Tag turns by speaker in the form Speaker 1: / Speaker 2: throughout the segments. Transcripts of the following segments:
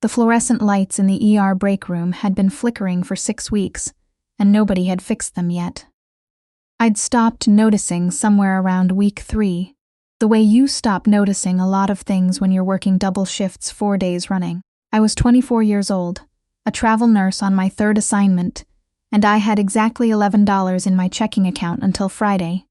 Speaker 1: The fluorescent lights in the ER break room had been flickering for 6 weeks, and nobody had fixed them yet. I'd stopped noticing somewhere around week 3, the way you stop noticing a lot of things when you're working double shifts 4 days running. I was 24 years old, a travel nurse on my 3rd assignment, and I had exactly $11 in my checking account until Friday.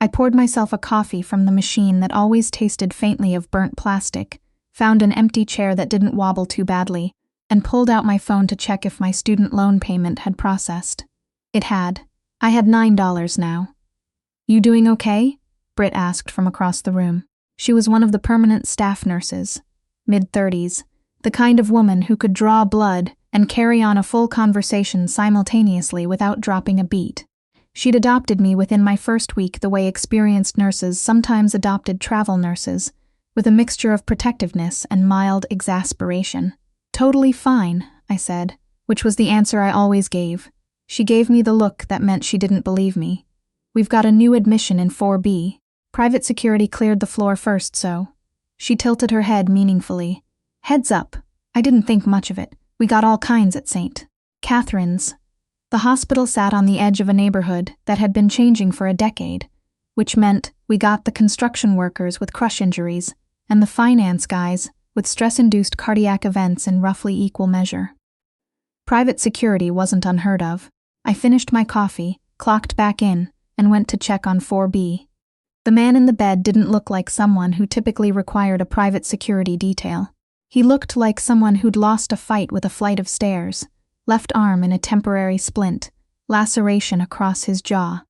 Speaker 1: I poured myself a coffee from the machine that always tasted faintly of burnt plastic, found an empty chair that didn't wobble too badly, and pulled out my phone to check if my student loan payment had processed. It had. I had $9 now. "You doing okay?" Britt asked from across the room. She was one of the permanent staff nurses, mid-30s, the kind of woman who could draw blood and carry on a full conversation simultaneously without dropping a beat. She'd adopted me within my first week the way experienced nurses sometimes adopted travel nurses, with a mixture of protectiveness and mild exasperation. "Totally fine," I said, which was the answer I always gave. She gave me the look that meant she didn't believe me. "We've got a new admission in 4B. Private security cleared the floor first, so." She tilted her head meaningfully. "Heads up. I didn't think much of it. We got all kinds at St. Catherine's." The hospital sat on the edge of a neighborhood that had been changing for a decade, which meant we got the construction workers with crush injuries and the finance guys with stress-induced cardiac events in roughly equal measure. Private security wasn't unheard of. I finished my coffee, clocked back in, and went to check on 4B. The man in the bed didn't look like someone who typically required a private security detail. He looked like someone who'd lost a fight with a flight of stairs, left arm in a temporary splint, laceration across his jaw,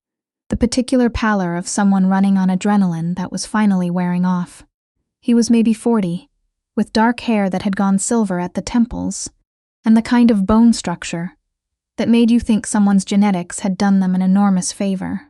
Speaker 1: the particular pallor of someone running on adrenaline that was finally wearing off. He was maybe 40, with dark hair that had gone silver at the temples, and the kind of bone structure that made you think someone's genetics had done them an enormous favor.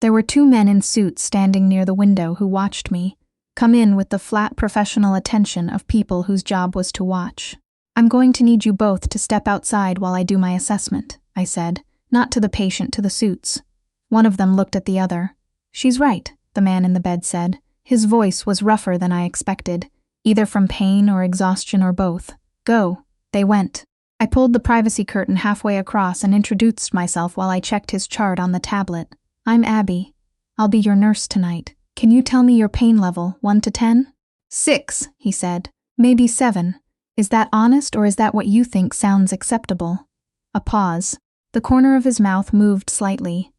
Speaker 1: There were 2 men in suits standing near the window who watched me, come in with the flat professional attention of people whose job was to watch. "I'm going to need you both to step outside while I do my assessment," I said, not to the patient, to the suits. One of them looked at the other. "She's right," the man in the bed said. His voice was rougher than I expected, either from pain or exhaustion or both. "Go." They went. I pulled the privacy curtain halfway across and introduced myself while I checked his chart on the tablet. "I'm Abby. I'll be your nurse tonight. Can you tell me your pain level, 1 to 10? 6, he said. "Maybe 7. Is that honest, or is that what you think sounds acceptable?" A pause. The corner of his mouth moved slightly.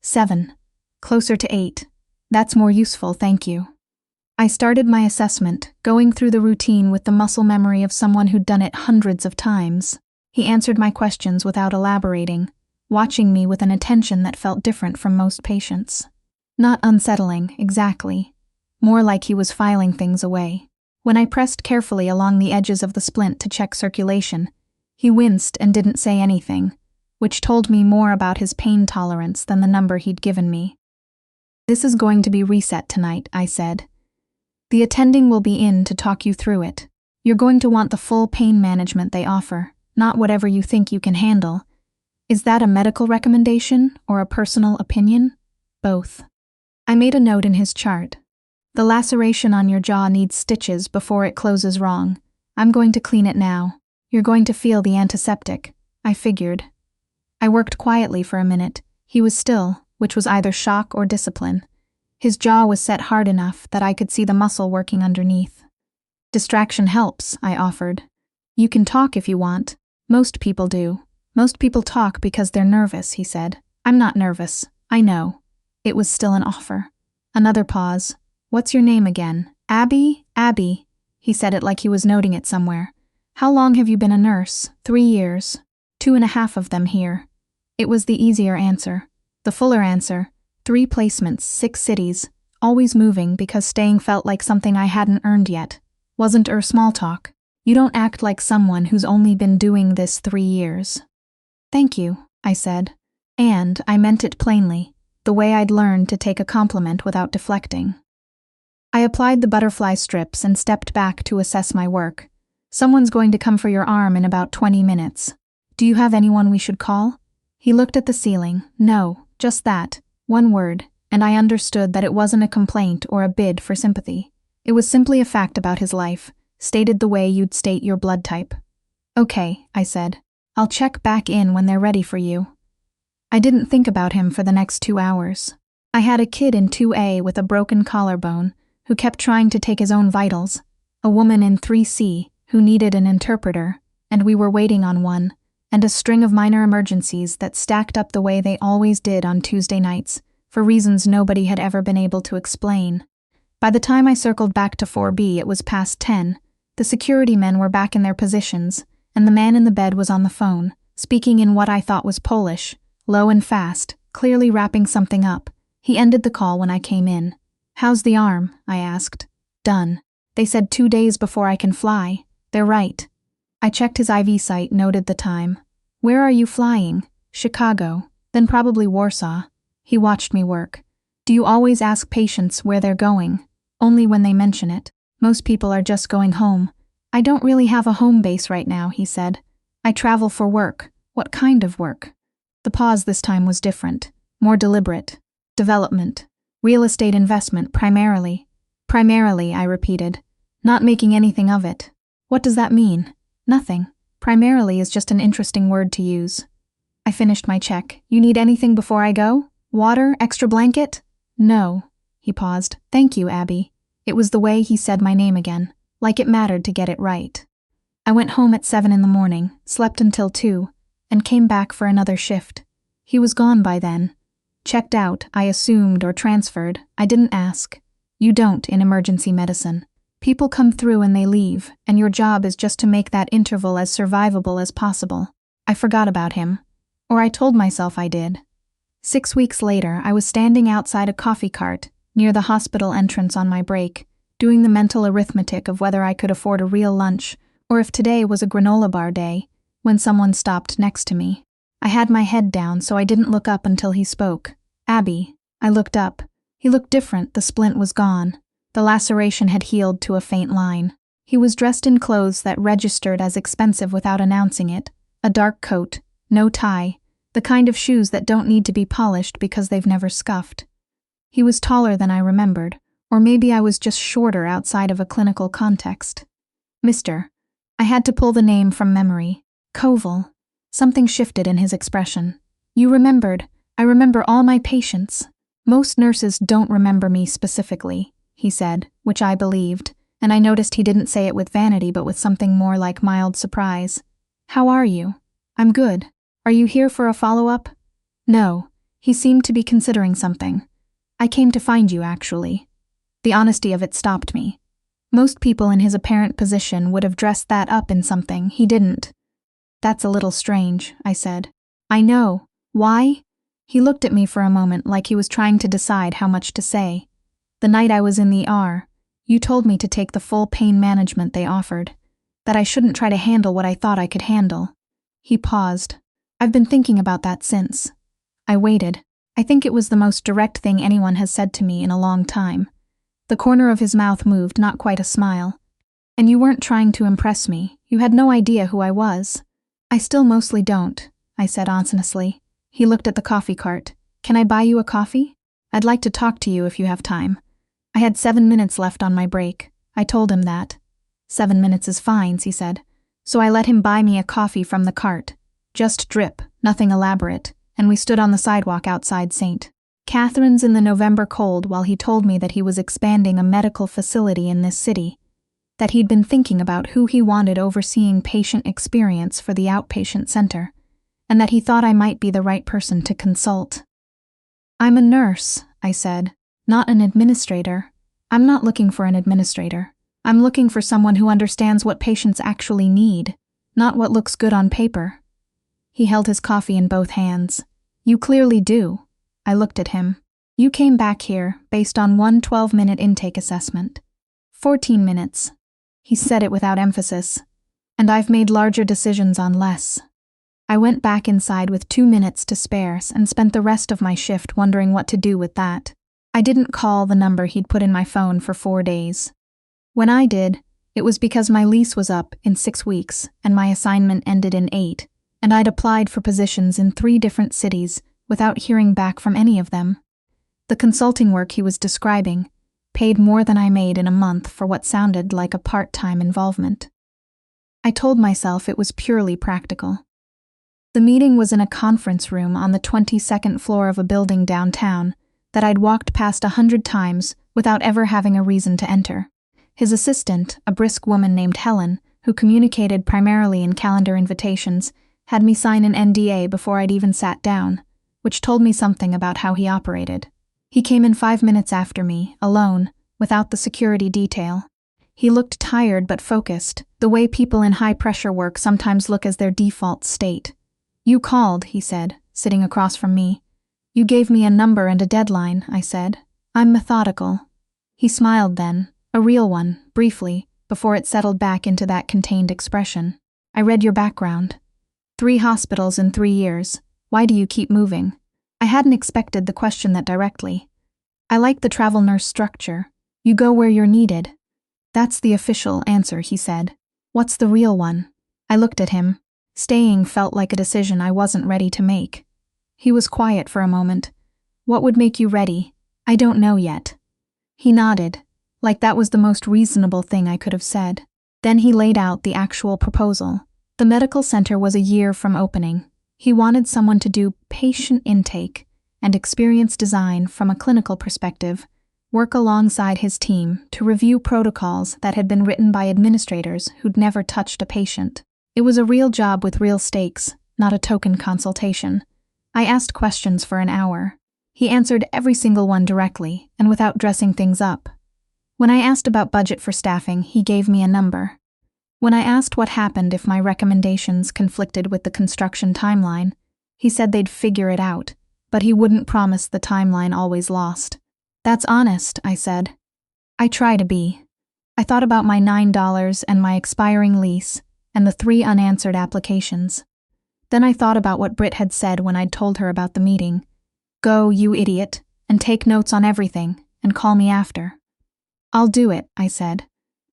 Speaker 1: 7. Closer to 8. "That's more useful, thank you." I started my assessment, going through the routine with the muscle memory of someone who'd done it hundreds of times. He answered my questions without elaborating, watching me with an attention that felt different from most patients. Not unsettling, exactly. More like he was filing things away. When I pressed carefully along the edges of the splint to check circulation, he winced and didn't say anything, which told me more about his pain tolerance than the number he'd given me. "This is going to be reset tonight," I said. "The attending will be in to talk you through it. You're going to want the full pain management they offer, not whatever you think you can handle." "Is that a medical recommendation or a personal opinion?" "Both." I made a note in his chart. "The laceration on your jaw needs stitches before it closes wrong. I'm going to clean it now. You're going to feel the antiseptic." I figured. I worked quietly for a minute. He was still, which was either shock or discipline. His jaw was set hard enough that I could see the muscle working underneath. "Distraction helps," I offered. "You can talk if you want. Most people do. Most people talk because they're nervous," he said. "I'm not nervous. I know." It was still an offer. Another pause. "What's your name again?" "Abby, Abby." He said it like he was noting it somewhere. "How long have you been a nurse?" 3 years. 2.5 of them here." It was the easier answer. The fuller answer. 3 placements, 6 cities, always moving because staying felt like something I hadn't earned yet. Wasn't small talk. "You don't act like someone who's only been doing this 3 years." "Thank you," I said. And I meant it plainly, the way I'd learned to take a compliment without deflecting. I applied the butterfly strips and stepped back to assess my work. "Someone's going to come for your arm in about 20 minutes. Do you have anyone we should call?" He looked at the ceiling. "No, just that. 1 word, and I understood that it wasn't a complaint or a bid for sympathy. It was simply a fact about his life, stated the way you'd state your blood type. Okay, I said. I'll check back in when they're ready for you. I didn't think about him for the next 2 hours. I had a kid in 2A with a broken collarbone who kept trying to take his own vitals, a woman in 3C who needed an interpreter, and we were waiting on one, and a string of minor emergencies that stacked up the way they always did on Tuesday nights, for reasons nobody had ever been able to explain. By the time I circled back to 4B, it was past 10. The security men were back in their positions, and the man in the bed was on the phone, speaking in what I thought was Polish, low and fast, clearly wrapping something up. He ended the call when I came in. How's the arm? I asked. Done. They said 2 days before I can fly. They're right. I checked his IV site, noted the time. Where are you flying? Chicago. Then probably Warsaw. He watched me work. Do you always ask patients where they're going? Only when they mention it. Most people are just going home. I don't really have a home base right now, he said. I travel for work. What kind of work? The pause this time was different, more deliberate. Development. Real estate investment, primarily. Primarily, I repeated, not making anything of it. What does that mean? Nothing. Primarily is just an interesting word to use. I finished my check. You need anything before I go? Water? Extra blanket? No. He paused. Thank you, Abby. It was the way he said my name again, like it mattered to get it right. I went home at 7 in the morning, slept until 2, and came back for another shift. He was gone by then. Checked out, I assumed, or transferred. I didn't ask. You don't in emergency medicine. People come through and they leave, and your job is just to make that interval as survivable as possible. I forgot about him. Or I told myself I did. 6 weeks later, I was standing outside a coffee cart near the hospital entrance on my break, doing the mental arithmetic of whether I could afford a real lunch or if today was a granola bar day, when someone stopped next to me. I had my head down, so I didn't look up until he spoke. Abby. I looked up. He looked different. The splint was gone. The laceration had healed to a faint line. He was dressed in clothes that registered as expensive without announcing it. A dark coat, no tie, the kind of shoes that don't need to be polished because they've never scuffed. He was taller than I remembered, or maybe I was just shorter outside of a clinical context. Mr. I had to pull the name from memory. Koval. Something shifted in his expression. You remembered. I remember all my patients. Most nurses don't remember me specifically, he said, which I believed, and I noticed he didn't say it with vanity but with something more like mild surprise. How are you? I'm good. Are you here for a follow-up? No. He seemed to be considering something. I came to find you, actually. The honesty of it stopped me. Most people in his apparent position would have dressed that up in something. He didn't. That's a little strange, I said. I know. Why? He looked at me for a moment like he was trying to decide how much to say. The night I was in the ER, you told me to take the full pain management they offered, that I shouldn't try to handle what I thought I could handle. He paused. I've been thinking about that since. I waited. I think it was the most direct thing anyone has said to me in a long time. The corner of his mouth moved, not quite a smile. And you weren't trying to impress me. You had no idea who I was. I still mostly don't, I said honestly. He looked at the coffee cart. Can I buy you a coffee? I'd like to talk to you if you have time. I had 7 minutes left on my break. I told him that. 7 minutes is fine, he said. So I let him buy me a coffee from the cart. Just drip, nothing elaborate, and we stood on the sidewalk outside St. Catherine's in the November cold while he told me that he was expanding a medical facility in this city, that he'd been thinking about who he wanted overseeing patient experience for the outpatient center, and that he thought I might be the right person to consult. I'm a nurse, I said, not an administrator. I'm not looking for an administrator. I'm looking for someone who understands what patients actually need, not what looks good on paper. He held his coffee in both hands. You clearly do. I looked at him. You came back here based on one 12-minute intake assessment. 14 minutes. He said it without emphasis. And I've made larger decisions on less. I went back inside with 2 minutes to spare and spent the rest of my shift wondering what to do with that. I didn't call the number he'd put in my phone for 4 days. When I did, it was because my lease was up in 6 weeks and my assignment ended in 8, and I'd applied for positions in 3 different cities without hearing back from any of them. The consulting work he was describing, paid more than I made in a month for what sounded like a part-time involvement. I told myself it was purely practical. The meeting was in a conference room on the 22nd floor of a building downtown that I'd walked past 100 times without ever having a reason to enter. His assistant, a brisk woman named Helen, who communicated primarily in calendar invitations, had me sign an NDA before I'd even sat down, which told me something about how he operated. He came in 5 minutes after me, alone, without the security detail. He looked tired but focused, the way people in high-pressure work sometimes look as their default state. "You called," he said, sitting across from me. "You gave me a number and a deadline," I said. "I'm methodical." He smiled then, a real one, briefly, before it settled back into that contained expression. "I read your background. 3 hospitals in 3 years. Why do you keep moving?" I hadn't expected the question that directly. "I like the travel nurse structure. You go where you're needed." "That's the official answer," he said. "What's the real one?" I looked at him. Staying felt like a decision I wasn't ready to make. He was quiet for a moment. "What would make you ready?" "I don't know yet." He nodded, like that was the most reasonable thing I could have said. Then he laid out the actual proposal. The medical center was a year from opening. He wanted someone to do patient intake and experience design from a clinical perspective, work alongside his team to review protocols that had been written by administrators who'd never touched a patient. It was a real job with real stakes, not a token consultation. I asked questions for an hour. He answered every single one directly and without dressing things up. When I asked about budget for staffing, he gave me a number. When I asked what happened if my recommendations conflicted with the construction timeline, he said they'd figure it out, but he wouldn't promise the timeline always lost. "That's honest," I said. "I try to be." I thought about my $9 and my expiring lease and the 3 unanswered applications. Then I thought about what Britt had said when I'd told her about the meeting. "Go, you idiot, and take notes on everything, and call me after." "I'll do it," I said.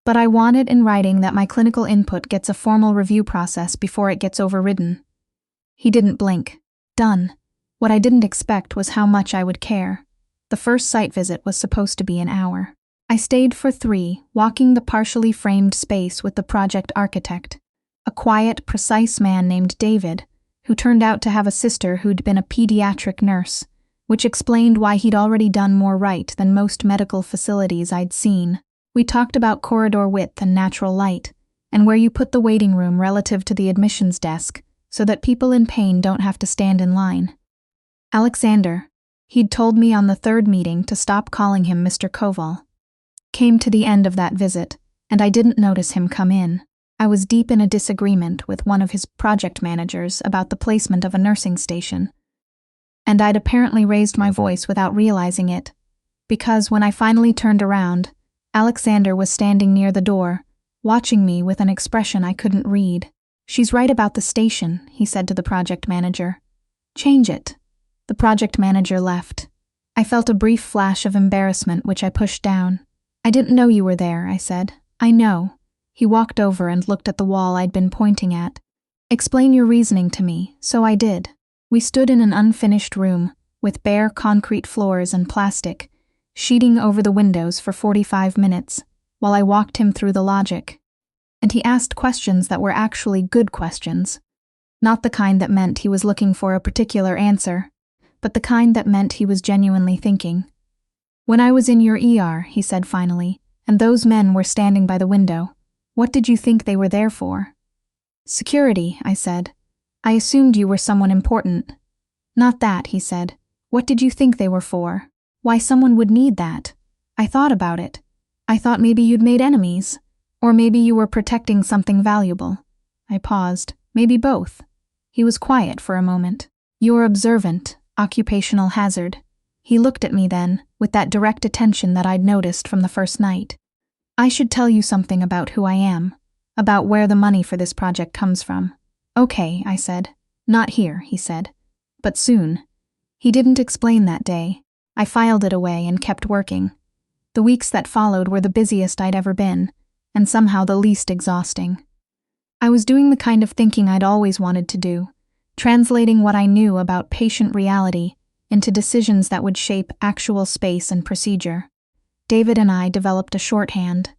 Speaker 1: "But I want it in writing that my clinical input gets a formal review process before it gets overridden." He didn't blink. Done. What I didn't expect was how much I would care. The first site visit was supposed to be an hour. I stayed for 3, walking the partially framed space with the project architect, a quiet, precise man named David, who turned out to have a sister who'd been a pediatric nurse, which explained why he'd already done more right than most medical facilities I'd seen. We talked about corridor width and natural light, and where you put the waiting room relative to the admissions desk so that people in pain don't have to stand in line. Alexander, he'd told me on the 3rd meeting to stop calling him Mr. Koval, came to the end of that visit, and I didn't notice him come in. I was deep in a disagreement with one of his project managers about the placement of a nursing station, and I'd apparently raised my voice without realizing it, because when I finally turned around, Alexander was standing near the door, watching me with an expression I couldn't read. "She's right about the station," he said to the project manager. "Change it." The project manager left. I felt a brief flash of embarrassment, which I pushed down. "I didn't know you were there," I said. "I know." He walked over and looked at the wall I'd been pointing at. "Explain your reasoning to me," so I did. We stood in an unfinished room, with bare concrete floors and plastic, sheeting over the windows for 45 minutes, while I walked him through the logic. And he asked questions that were actually good questions. Not the kind that meant he was looking for a particular answer, but the kind that meant he was genuinely thinking. "When I was in your ER," he said finally, "and those men were standing by the window, what did you think they were there for?" "Security," I said. "I assumed you were someone important." "Not that," he said. "What did you think they were for? Why someone would need that?" I thought about it. I thought maybe you'd made enemies. Or maybe you were protecting something valuable. I paused. Maybe both. He was quiet for a moment. "You're observant. Occupational hazard." He looked at me then, with that direct attention that I'd noticed from the first night. "I should tell you something about who I am, about where the money for this project comes from." "Okay," I said. "Not here," he said. "But soon." He didn't explain that day. I filed it away and kept working. The weeks that followed were the busiest I'd ever been, and somehow the least exhausting. I was doing the kind of thinking I'd always wanted to do, translating what I knew about patient reality into decisions that would shape actual space and procedure. David and I developed a shorthand.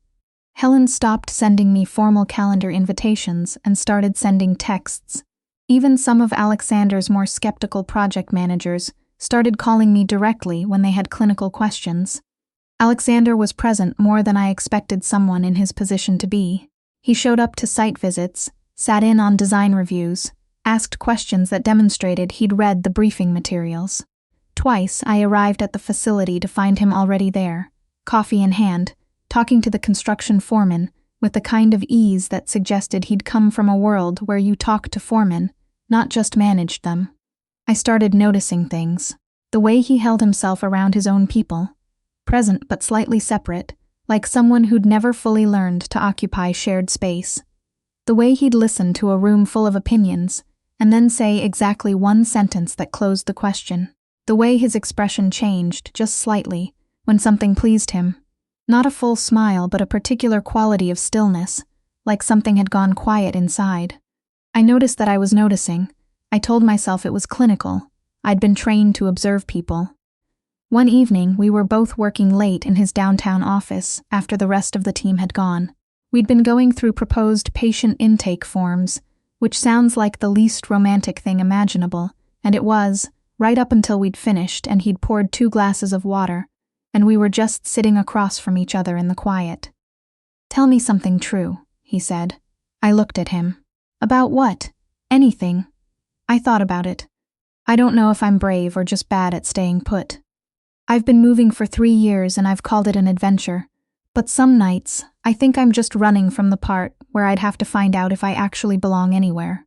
Speaker 1: Helen stopped sending me formal calendar invitations and started sending texts. Even some of Alexander's more skeptical project managers started calling me directly when they had clinical questions. Alexander was present more than I expected someone in his position to be. He showed up to site visits, sat in on design reviews, asked questions that demonstrated he'd read the briefing materials. Twice I arrived at the facility to find him already there, coffee in hand, talking to the construction foreman with the kind of ease that suggested he'd come from a world where you talked to foremen, not just managed them. I started noticing things. The way he held himself around his own people, present but slightly separate, like someone who'd never fully learned to occupy shared space. The way he'd listen to a room full of opinions and then say exactly one sentence that closed the question. The way his expression changed just slightly when something pleased him. Not a full smile, but a particular quality of stillness, like something had gone quiet inside. I noticed that I was noticing. I told myself it was clinical. I'd been trained to observe people. One evening, we were both working late in his downtown office after the rest of the team had gone. We'd been going through proposed patient intake forms, which sounds like the least romantic thing imaginable, and it was, right up until we'd finished and he'd poured 2 glasses of water, and we were just sitting across from each other in the quiet. "Tell me something true," he said. I looked at him. "About what? Anything." I thought about it. I don't know if I'm brave or just bad at staying put. I've been moving for 3 years and I've called it an adventure, but some nights I think I'm just running from the part where I'd have to find out if I actually belong anywhere.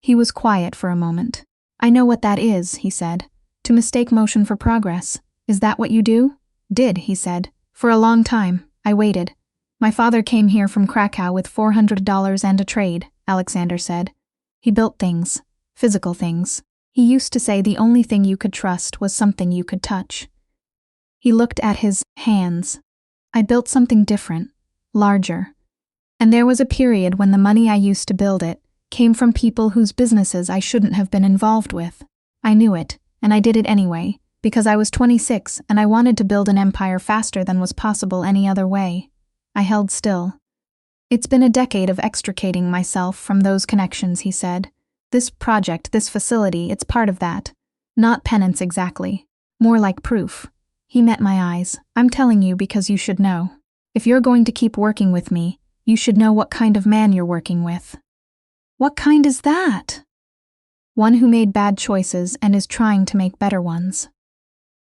Speaker 1: He was quiet for a moment. "I know what that is," he said. "To mistake motion for progress. Is that what you do?" "Did," he said. "For a long time. I waited. My father came here from Krakow with $400 and a trade," Alexander said. "He built things, physical things. He used to say the only thing you could trust was something you could touch." He looked at his hands. I built something different, larger. And there was a period when the money I used to build it came from people whose businesses I shouldn't have been involved with. I knew it, and I did it anyway, because I was 26 and I wanted to build an empire faster than was possible any other way. I held still. "It's been a decade of extricating myself from those connections," he said. "This project, this facility, it's part of that. Not penance exactly. More like proof." He met my eyes. "I'm telling you because you should know. If you're going to keep working with me, you should know what kind of man you're working with." "What kind is that?" "One who made bad choices and is trying to make better ones."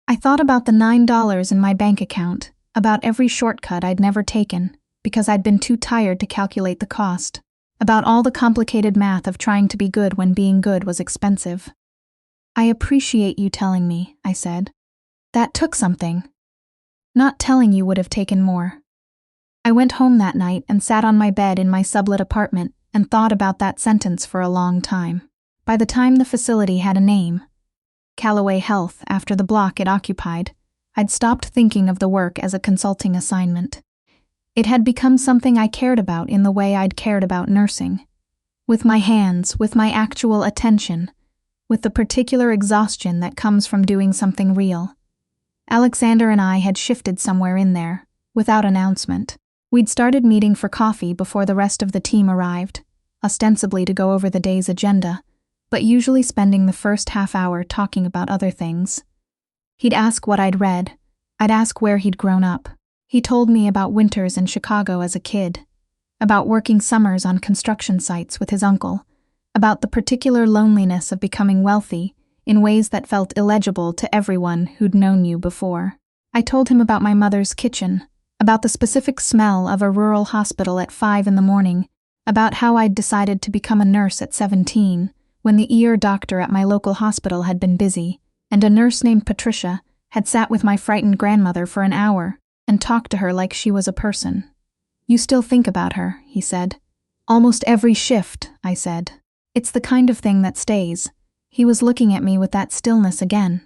Speaker 1: I thought about the $9 in my bank account, about every shortcut I'd never taken, because I'd been too tired to calculate the cost, about all the complicated math of trying to be good when being good was expensive. "I appreciate you telling me," I said. "That took something." "Not telling you would have taken more." I went home that night and sat on my bed in my sublet apartment and thought about that sentence for a long time. By the time the facility had a name, Callaway Health, after the block it occupied, I'd stopped thinking of the work as a consulting assignment. It had become something I cared about in the way I'd cared about nursing. With my hands, with my actual attention, with the particular exhaustion that comes from doing something real. Alexander and I had shifted somewhere in there, without announcement. We'd started meeting for coffee before the rest of the team arrived, ostensibly to go over the day's agenda, but usually spending the first half hour talking about other things. He'd ask what I'd read. I'd ask where he'd grown up. He told me about winters in Chicago as a kid, about working summers on construction sites with his uncle, about the particular loneliness of becoming wealthy in ways that felt illegible to everyone who'd known you before. I told him about my mother's kitchen, about the specific smell of a rural hospital at 5 in the morning, about how I'd decided to become a nurse at 17, when the ER doctor at my local hospital had been busy, and a nurse named Patricia had sat with my frightened grandmother for an hour and talked to her like she was a person. "You still think about her," he said. "Almost every shift," I said. "It's the kind of thing that stays." He was looking at me with that stillness again.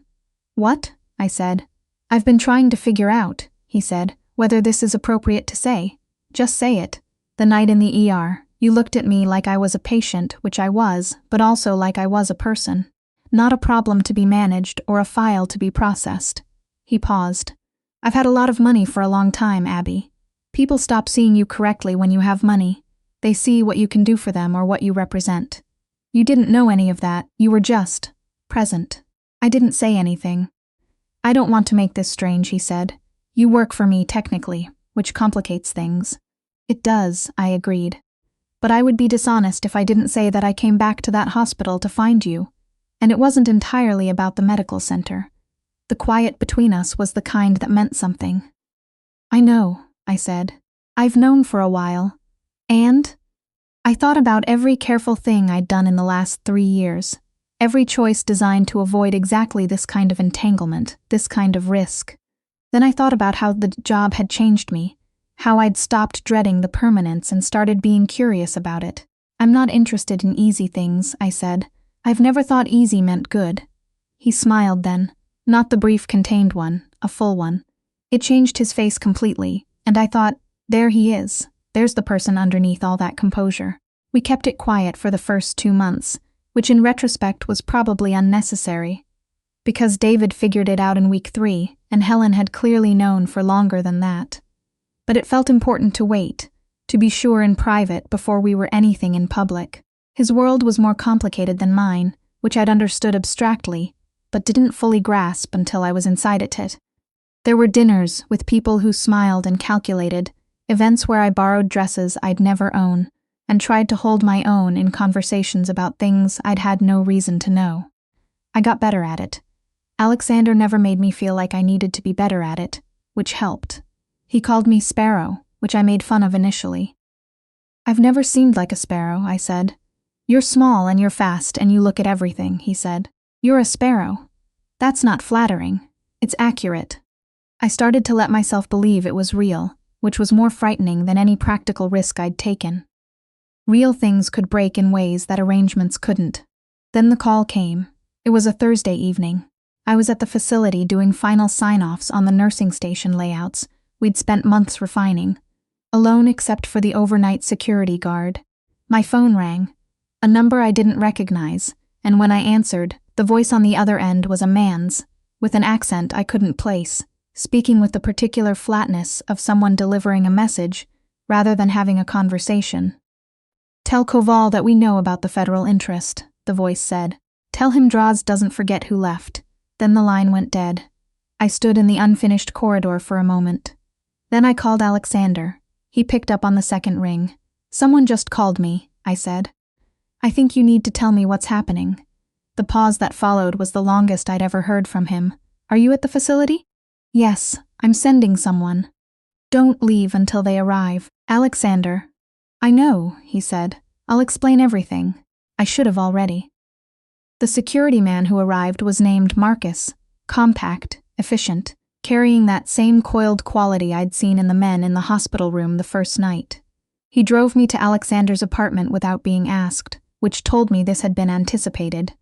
Speaker 1: "What?" I said. "I've been trying to figure out," he said, "whether this is appropriate to say." "Just say it. The night in the ER. You looked at me like I was a patient, which I was, but also like I was a person. Not a problem to be managed or a file to be processed." He paused. I've had a lot of money for a long time, Abby. People stop seeing you correctly when you have money. They see what you can do for them or what you represent. You didn't know any of that, you were just present. I didn't say anything. I don't want to make this strange, he said. You work for me technically, which complicates things. It does, I agreed. But I would be dishonest if I didn't say that I came back to that hospital to find you. And it wasn't entirely about the medical center. The quiet between us was the kind that meant something. I know, I said. I've known for a while. And I thought about every careful thing I'd done in the last 3 years. Every choice designed to avoid exactly this kind of entanglement, this kind of risk. Then I thought about how the job had changed me, how I'd stopped dreading the permanence and started being curious about it. I'm not interested in easy things, I said. I've never thought easy meant good. He smiled then, not the brief contained one, a full one. It changed his face completely, and I thought, there he is. There's the person underneath all that composure. We kept it quiet for the first 2 months, which in retrospect was probably unnecessary. Because David figured it out in week 3, and Helen had clearly known for longer than that. But it felt important to wait, to be sure in private before we were anything in public. His world was more complicated than mine, which I'd understood abstractly, but didn't fully grasp until I was inside it. There were dinners with people who smiled and calculated, events where I borrowed dresses I'd never own, and tried to hold my own in conversations about things I'd had no reason to know. I got better at it. Alexander never made me feel like I needed to be better at it, which helped. He called me Sparrow, which I made fun of initially. I've never seemed like a sparrow, I said. You're small and you're fast and you look at everything, he said. You're a sparrow. That's not flattering. It's accurate. I started to let myself believe it was real, which was more frightening than any practical risk I'd taken. Real things could break in ways that arrangements couldn't. Then the call came. It was a Thursday evening. I was at the facility doing final sign-offs on the nursing station layouts we'd spent months refining, alone except for the overnight security guard. My phone rang, a number I didn't recognize, and when I answered, the voice on the other end was a man's, with an accent I couldn't place, speaking with the particular flatness of someone delivering a message rather than having a conversation. Tell Koval that we know about the federal interest, the voice said. Tell him Draws doesn't forget who left. Then the line went dead. I stood in the unfinished corridor for a moment. Then I called Alexander. He picked up on the second ring. Someone just called me, I said. I think you need to tell me what's happening. The pause that followed was the longest I'd ever heard from him. Are you at the facility? Yes, I'm sending someone. Don't leave until they arrive. Alexander. I know, he said. I'll explain everything. I should have already. The security man who arrived was named Marcus, compact, efficient, carrying that same coiled quality I'd seen in the men in the hospital room the first night. He drove me to Alexander's apartment without being asked, which told me this had been anticipated.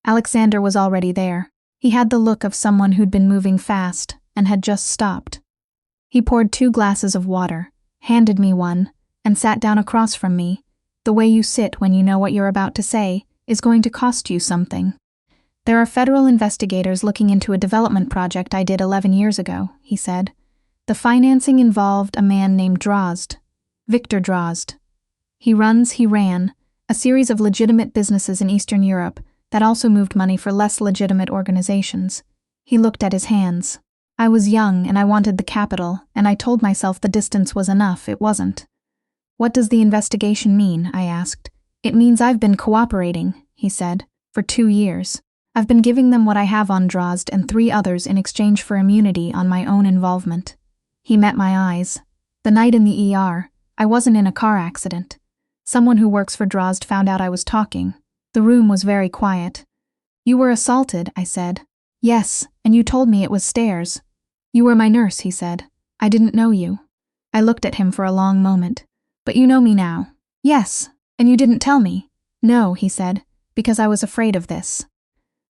Speaker 1: Alexander was already there. He had the look of someone who'd been moving fast and had just stopped. He poured 2 glasses of water, handed me one, and sat down across from me. The way you sit when you know what you're about to say is going to cost you something. There are federal investigators looking into a development project I did 11 years ago, he said. The financing involved a man named Drozd, Victor Drozd. He ran a series of legitimate businesses in Eastern Europe that also moved money for less legitimate organizations. He looked at his hands. I was young and I wanted the capital, and I told myself the distance was enough. It wasn't. What does the investigation mean? I asked. It means I've been cooperating, he said, for 2 years. I've been giving them what I have on Drozd and 3 others in exchange for immunity on my own involvement. He met my eyes. The night in the ER, I wasn't in a car accident. Someone who works for Drozd found out I was talking. The room was very quiet. You were assaulted, I said. Yes, and you told me it was stairs. You were my nurse, he said. I didn't know you. I looked at him for a long moment. But you know me now. Yes, and you didn't tell me. No, he said, because I was afraid of this.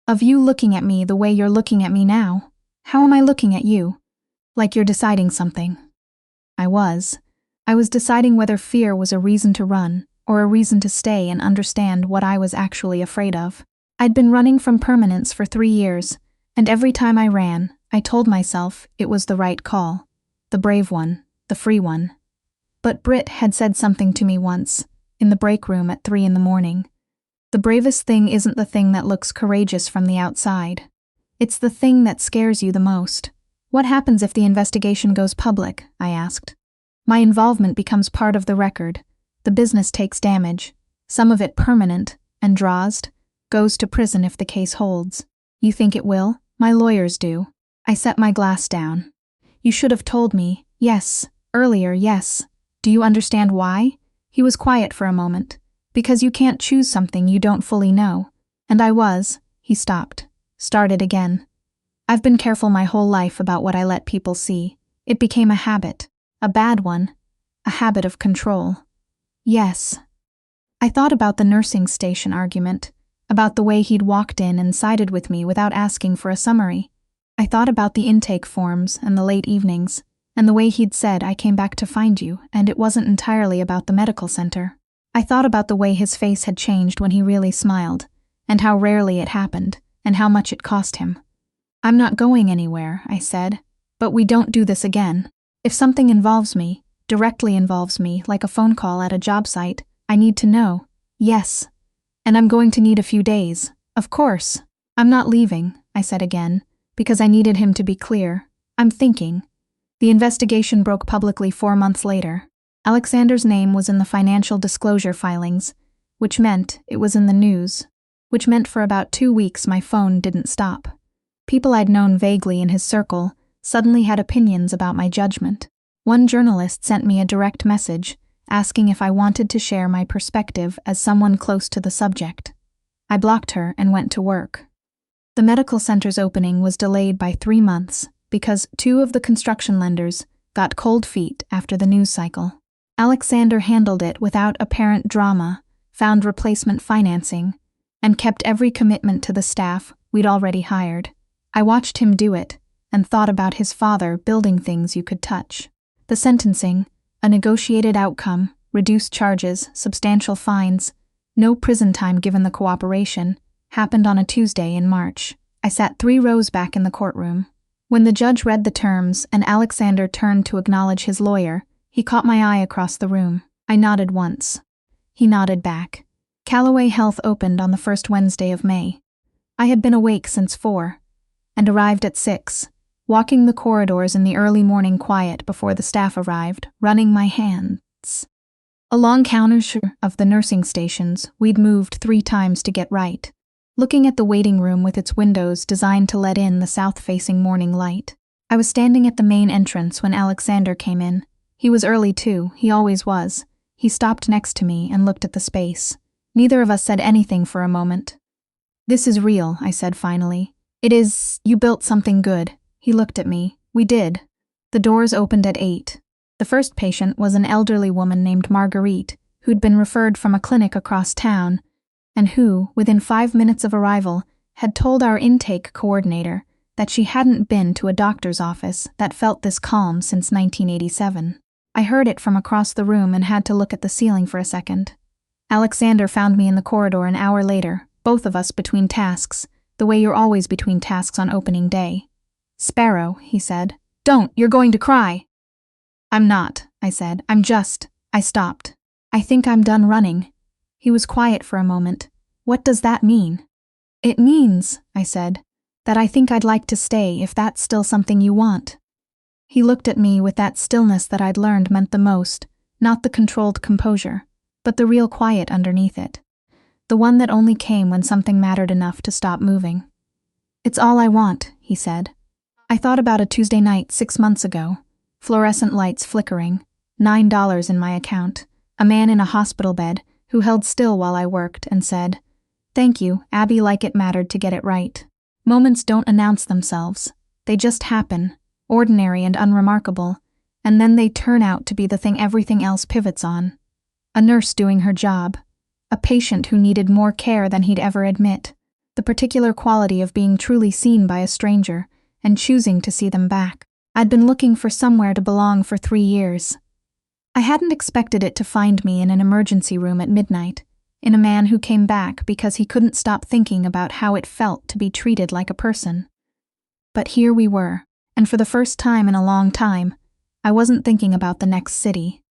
Speaker 1: Of you looking at me the way you're looking at me now. How am I looking at you? Like you're deciding something. I was deciding whether fear was a reason to run, or a reason to stay and understand what I was actually afraid of. I'd been running from permanence for 3 years, and every time I ran, I told myself it was the right call, the brave one, the free one. But Britt had said something to me once, in the break room at 3 a.m. The bravest thing isn't the thing that looks courageous from the outside. It's the thing that scares you the most. What happens if the investigation goes public? I asked. My involvement becomes part of the record. The business takes damage, some of it permanent, and Drozd goes to prison if the case holds. You think it will? My lawyers do. I set my glass down. You should have told me. Yes. Earlier, yes. Do you understand why? He was quiet for a moment. Because you can't choose something you don't fully know. And I was. He stopped. Started again. I've been careful my whole life about what I let people see. It became a habit. A bad one. A habit of control. Yes. I thought about the nursing station argument, about the way he'd walked in and sided with me without asking for a summary. I thought about the intake forms and the late evenings, and the way he'd said, "I came back to find you," and it wasn't entirely about the medical center. I thought about the way his face had changed when he really smiled, and how rarely it happened, and how much it cost him. "I'm not going anywhere," I said, "but we don't do this again. If something involves me, directly involves me, like a phone call at a job site, I need to know. Yes. And I'm going to need a few days. Of course. I'm not leaving," I said again, because I needed him to be clear. "I'm thinking." The investigation broke publicly 4 months later. Alexander's name was in the financial disclosure filings, which meant it was in the news, which meant for about 2 weeks my phone didn't stop. People I'd known vaguely in his circle suddenly had opinions about my judgment. One journalist sent me a direct message asking if I wanted to share my perspective as someone close to the subject. I blocked her and went to work. The medical center's opening was delayed by 3 months because 2 of the construction lenders got cold feet after the news cycle. Alexander handled it without apparent drama, found replacement financing, and kept every commitment to the staff we'd already hired. I watched him do it and thought about his father building things you could touch. The sentencing, a negotiated outcome, reduced charges, substantial fines, no prison time given the cooperation, happened on a Tuesday in March. I sat 3 rows back in the courtroom. When the judge read the terms and Alexander turned to acknowledge his lawyer, he caught my eye across the room. I nodded once. He nodded back. Callaway Health opened on the first Wednesday of May. I had been awake since 4 and arrived at 6, walking the corridors in the early morning quiet before the staff arrived, running my hands along counters of the nursing stations we'd moved 3 times to get right, looking at the waiting room with its windows designed to let in the south-facing morning light. I was standing at the main entrance when Alexander came in. He was early too, he always was. He stopped next to me and looked at the space. Neither of us said anything for a moment. "This is real," I said finally. "It is, you built something good." He looked at me. "We did." The doors opened at 8. The first patient was an elderly woman named Marguerite, who'd been referred from a clinic across town, and who, within 5 minutes of arrival, had told our intake coordinator that she hadn't been to a doctor's office that felt this calm since 1987. I heard it from across the room and had to look at the ceiling for a second. Alexander found me in the corridor an hour later, both of us between tasks, the way you're always between tasks on opening day. "Sparrow," he said. "Don't, you're going to cry." "I'm not," I said. I stopped. "I think I'm done running." He was quiet for a moment. "What does that mean?" "It means," I said, "that I think I'd like to stay if that's still something you want." He looked at me with that stillness that I'd learned meant the most, not the controlled composure, but the real quiet underneath it. The one that only came when something mattered enough to stop moving. "It's all I want," he said. I thought about a Tuesday night 6 months ago. Fluorescent lights flickering, $9 in my account, a man in a hospital bed who held still while I worked and said, "Thank you, Abby, like it mattered to get it right." Moments don't announce themselves. They just happen, ordinary and unremarkable, and then they turn out to be the thing everything else pivots on. A nurse doing her job, a patient who needed more care than he'd ever admit, the particular quality of being truly seen by a stranger and choosing to see them back. I'd been looking for somewhere to belong for 3 years. I hadn't expected it to find me in an emergency room at midnight, in a man who came back because he couldn't stop thinking about how it felt to be treated like a person. But here we were, and for the first time in a long time, I wasn't thinking about the next city.